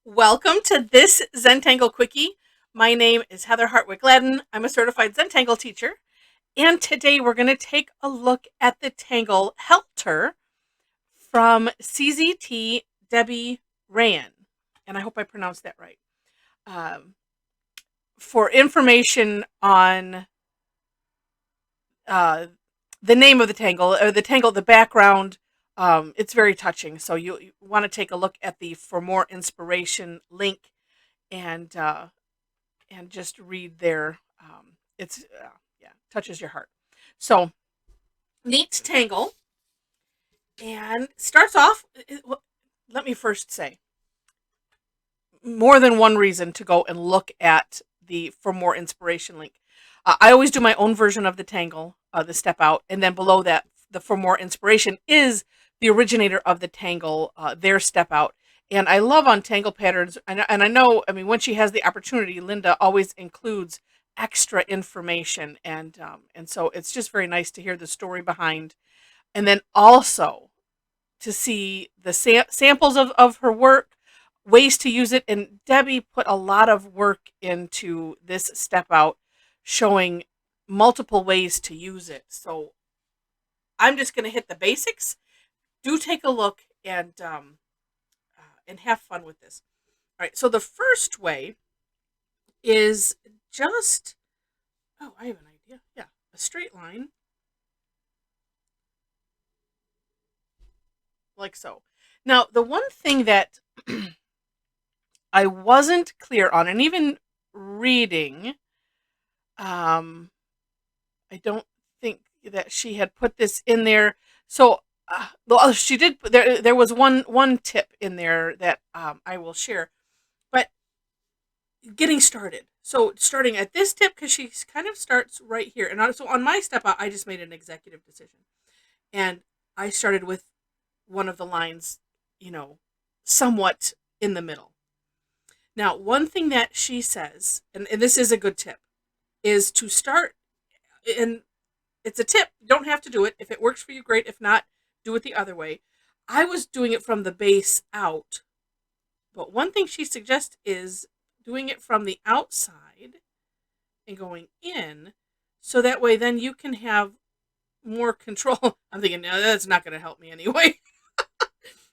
Welcome to this Zentangle Quickie. My name is Heather Hartwick Gladden. I'm a certified Zentangle teacher, and today we're going to take a look at the tangle Helter from CZT Debbie Raaen, and I hope I pronounced that right. Um, for information on uh, the name of the tangle or the background, it's very touching. So you want to take a look at the For More Inspiration link and just read there. It's yeah, touches your heart. So neat tangle, and starts off. Let me first say, more than one reason to go and look at the For More Inspiration link. I always do my own version of the tangle, the step out, and then below that, the For More Inspiration is the originator of the tangle, their step out. And I love on tangle patterns, and I know, I mean, when she has the opportunity, Linda always includes extra information, and so it's just very nice to hear the story behind, and then also to see the samples of her work, ways to use it. And Debbie put a lot of work into this step out, showing multiple ways to use it. So I'm just going to hit the basics. Do take a look and have fun with this. All right. So the first way is just, oh, I have an idea. Yeah, a straight line like so. Now, the one thing that I wasn't clear on, and even reading, um, I don't think that she had put this in there. So, well, she did. There was one tip in there that I will share. But getting started. So starting at this tip, because she kind of starts right here, and so on my step out, I just made an executive decision, and I started with one of the lines, you know, somewhat in the middle. Now, one thing that she says, and this is a good tip, is to start, and it's a tip. You don't have to do it. If it works for you, great. If not, do it the other way. I was doing it from the base out, but one thing she suggests is doing it from the outside and going in, so that way then you can have more control. I'm thinking, no, that's not going to help me anyway.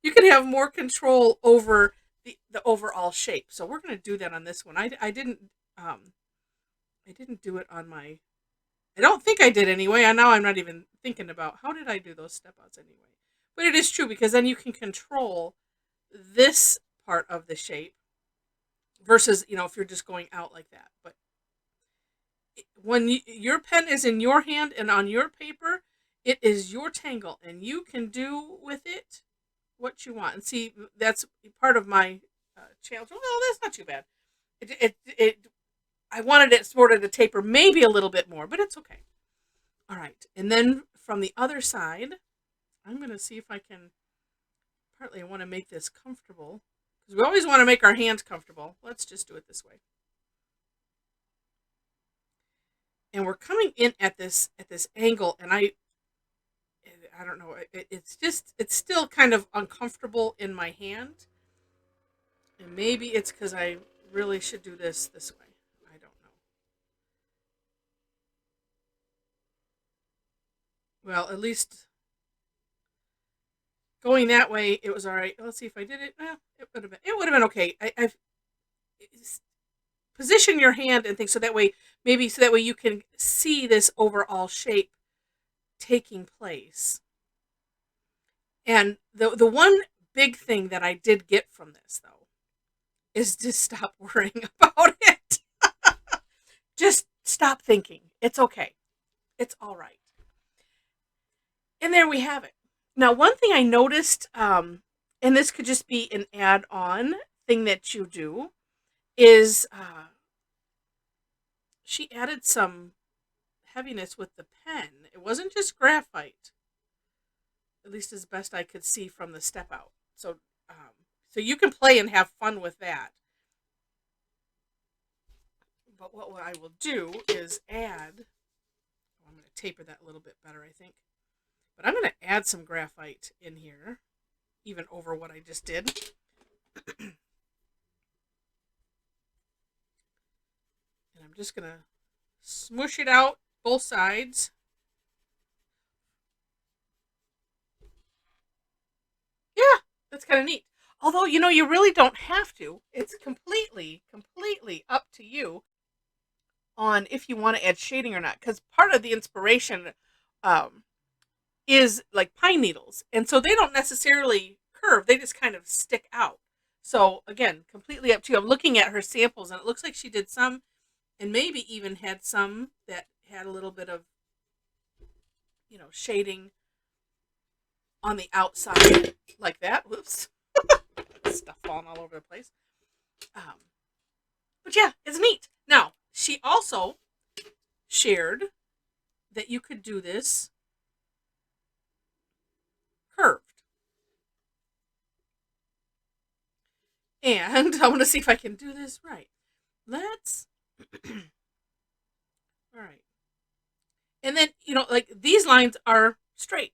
You can have more control over the overall shape. So we're going to do that on this one. Um, I didn't do it on my. I don't think I did anyway. I now I'm not even thinking about how did I do those step outs anyway. But it is true, because then you can control this part of the shape versus, if you're just going out like that. But when your pen is in your hand and on your paper, it is your tangle, and you can do with it what you want. And see, that's part of my challenge. Well, that's not too bad. It I wanted it sort of to taper maybe a little bit more, but it's okay. All right, and then from the other side, I'm going to see if I can. Partly, I want to make this comfortable, because we always want to make our hands comfortable. Let's just do it this way. And we're coming in at this angle, and I don't know. It's still kind of uncomfortable in my hand, and maybe it's because I really should do this way. I don't know. Well, at least going that way, it was all right. Let's see if I did it. It would have been okay. I've position your hand and things so that way you can see this overall shape taking place. And the one big thing that I did get from this, though, is to stop worrying about it. Just stop thinking. It's okay. It's all right. And there we have it. Now, one thing I noticed, and this could just be an add-on thing that you do, is she added some heaviness with the pen. It wasn't just graphite, at least as best I could see from the step out. So, so you can play and have fun with that. But what I will do is add. I'm going to taper that a little bit better, I think. But I'm going to add some graphite in here, even over what I just did. And I'm just going to smush it out both sides. Yeah, that's kind of neat. Although, you really don't have to. It's completely up to you on if you want to add shading or not. Because part of the inspiration um, is like pine needles. And so they don't necessarily curve. They just kind of stick out. So again, completely up to you. I'm looking at her samples and it looks like she did some and maybe even had some that had a little bit of, shading on the outside like that. Whoops. Stuff falling all over the place. But yeah, it's neat. Now, she also shared that you could do this curved. And I want to see if I can do this right. Let's. All right. And then, like these lines are straight.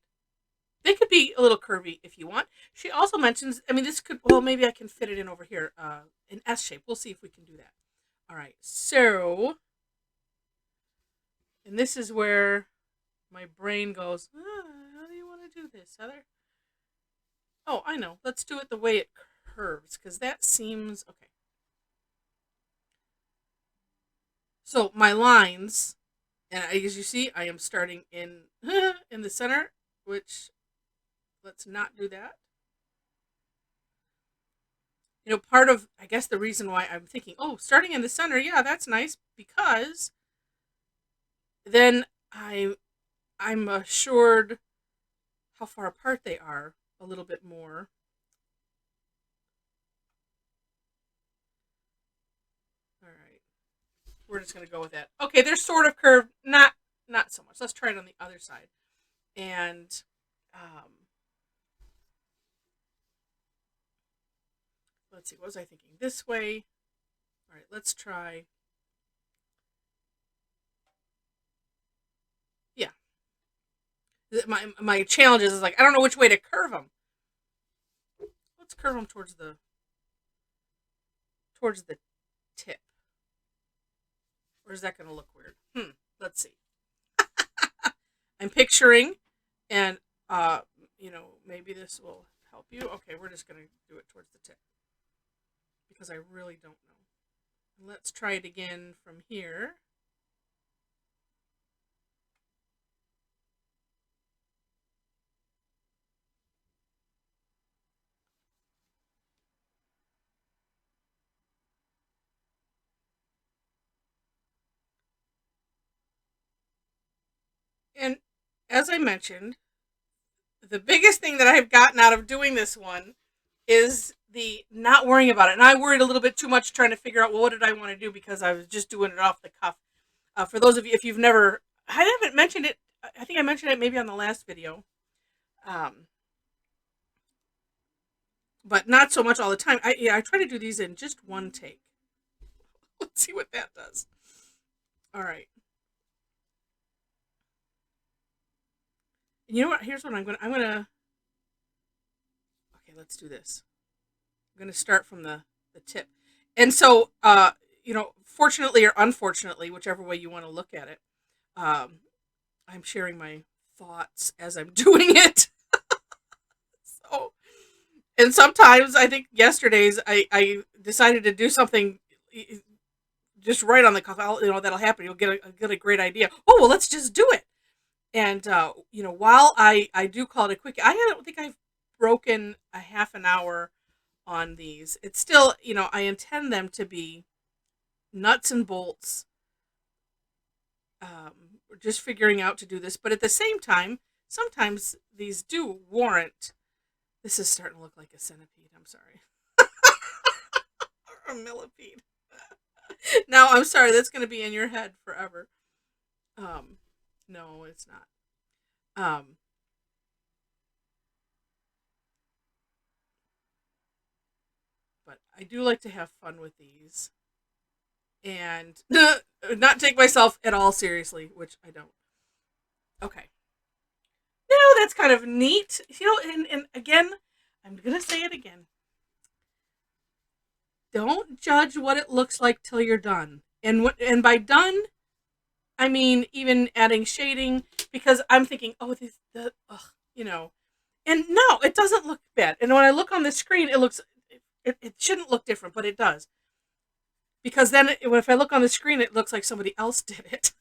They could be a little curvy if you want. She also mentions, this could, well, maybe I can fit it in over here, an S shape. We'll see if we can do that. All right. So, and this is where my brain goes, how do you want to do this, Heather? Oh, I know. Let's do it the way it curves, because that seems, okay. So my lines, and as you see, I am starting in the center, which, let's not do that. Part of, I guess, the reason why I'm thinking, starting in the center, yeah, that's nice, because then I'm assured how far apart they are a little bit more. All right. We're just going to go with that. Okay, they're sort of curved, not so much. Let's try it on the other side. And let's see, what was I thinking? This way. All right, let's try. Yeah. My challenge is like, I don't know which way to curve them. Let's curve them towards the tip. Or is that going to look weird? Let's see. I'm picturing, and maybe this will help you. Okay, we're just going to do it towards the tip because I really don't know. Let's try it again from here. And as I mentioned, the biggest thing that I've gotten out of doing this one is the not worrying about it. And I worried a little bit too much trying to figure out, well, what did I want to do, because I was just doing it off the cuff. For those of you, if you've never, I haven't mentioned it. I think I mentioned it maybe on the last video. But not so much all the time. I try to do these in just one take. Let's see what that does. All right. You know what? Here's what I'm gonna. Okay, let's do this. I'm gonna start from the tip, and so fortunately or unfortunately, whichever way you want to look at it, I'm sharing my thoughts as I'm doing it. So, and sometimes I think yesterday's I decided to do something just right on the cuff. That'll happen. You'll get a great idea. Oh well, let's just do it. And while I do call it a quickie, I don't think I've broken a half an hour on these. It's still, I intend them to be nuts and bolts. Just figuring out to do this, but at the same time, sometimes these do warrant. This is starting to look like a centipede. I'm sorry, or a millipede. Now I'm sorry. That's going to be in your head forever. No, it's not. But I do like to have fun with these. And not take myself at all seriously, which I don't. Okay. Now that's kind of neat. And again, I'm going to say it again. Don't judge what it looks like till you're done. And by done, I mean even adding shading, because I'm thinking, oh, you know, and no, it doesn't look bad. And when I look on the screen, it shouldn't look different, but it does. Because then if I look on the screen, it looks like somebody else did it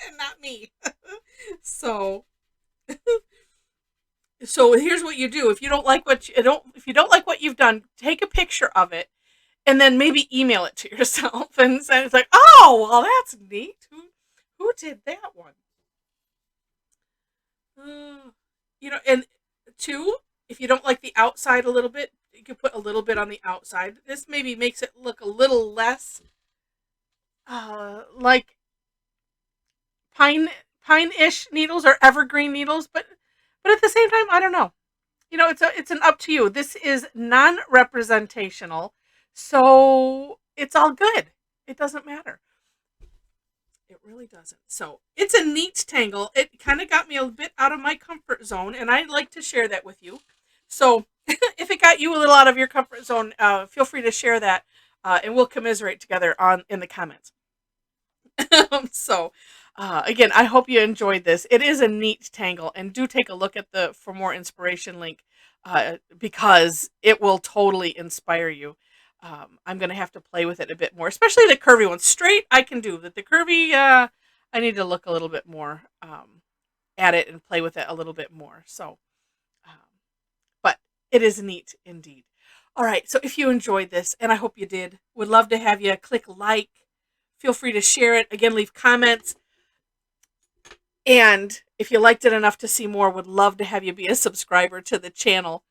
and not me. So so here's what you do. If you don't like if you don't like what you've done, take a picture of it and then maybe email it to yourself and say, it's like, oh, well, that's neat. Who did that one? And two, if you don't like the outside a little bit, you can put a little bit on the outside. This maybe makes it look a little less like pine-ish needles or evergreen needles, but at the same time, I don't know. It's an up to you. This is non-representational, so it's all good. It doesn't matter. It really doesn't. So it's a neat tangle. It kind of got me a bit out of my comfort zone, and I'd like to share that with you. So if it got you a little out of your comfort zone, feel free to share that, and we'll commiserate together in the comments. So again, I hope you enjoyed this. It is a neat tangle, and do take a look at the for more inspiration link, because it will totally inspire you. I'm going to have to play with it a bit more, especially the curvy ones. Straight, I can do, but the curvy, I need to look a little bit more at it and play with it a little bit more. So, but it is neat indeed. All right, so if you enjoyed this, and I hope you did, would love to have you click like. Feel free to share it. Again, leave comments. And if you liked it enough to see more, would love to have you be a subscriber to the channel.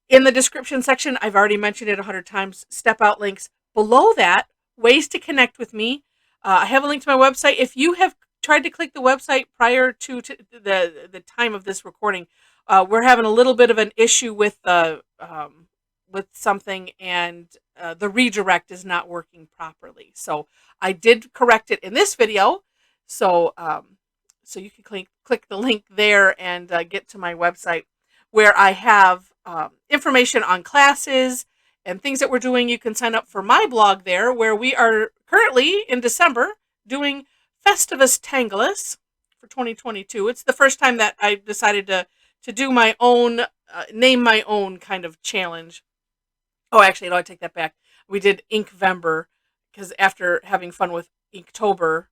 In the description section, I've already mentioned it 100 times, step out links. Below that, ways to connect with me. I have a link to my website. If you have tried to click the website prior to the time of this recording, we're having a little bit of an issue with something, and the redirect is not working properly. So I did correct it in this video. So so you can click the link there and get to my website, where I have information on classes and things that we're doing. You can sign up for my blog there, where we are currently in December doing Festivus Tangulus for 2022. It's the first time that I decided to do my own, name my own kind of challenge. Oh, actually, no, I take that back. We did Inkvember, because after having fun with Inktober,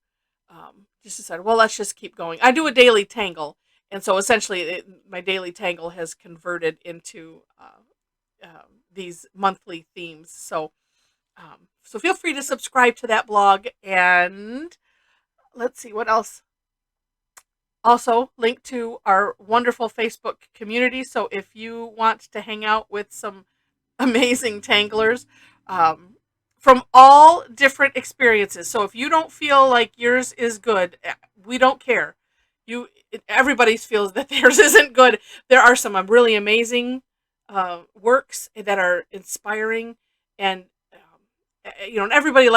just decided, well, let's just keep going. I do a daily tangle, and so essentially my daily tangle has converted into these monthly themes. So so feel free to subscribe to that blog, and let's see what else. Also, link to our wonderful Facebook community. So if you want to hang out with some amazing tanglers from all different experiences. So if you don't feel like yours is good, we don't care. Everybody feels that theirs isn't good. There are some really amazing works that are inspiring, and and everybody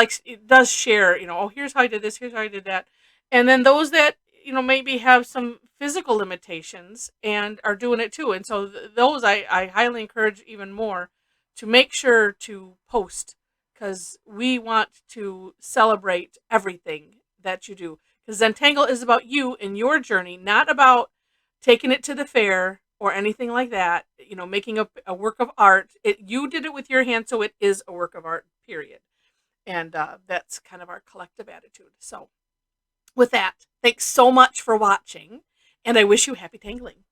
does share. Oh, here's how I did this. Here's how I did that. And then those that maybe have some physical limitations and are doing it too. And so those I highly encourage even more to make sure to post, because we want to celebrate everything that you do. Because Zentangle is about you and your journey, not about taking it to the fair or anything like that. Making a work of art. You did it with your hand, so it is a work of art, period. And that's kind of our collective attitude. So with that, thanks so much for watching, and I wish you happy tangling.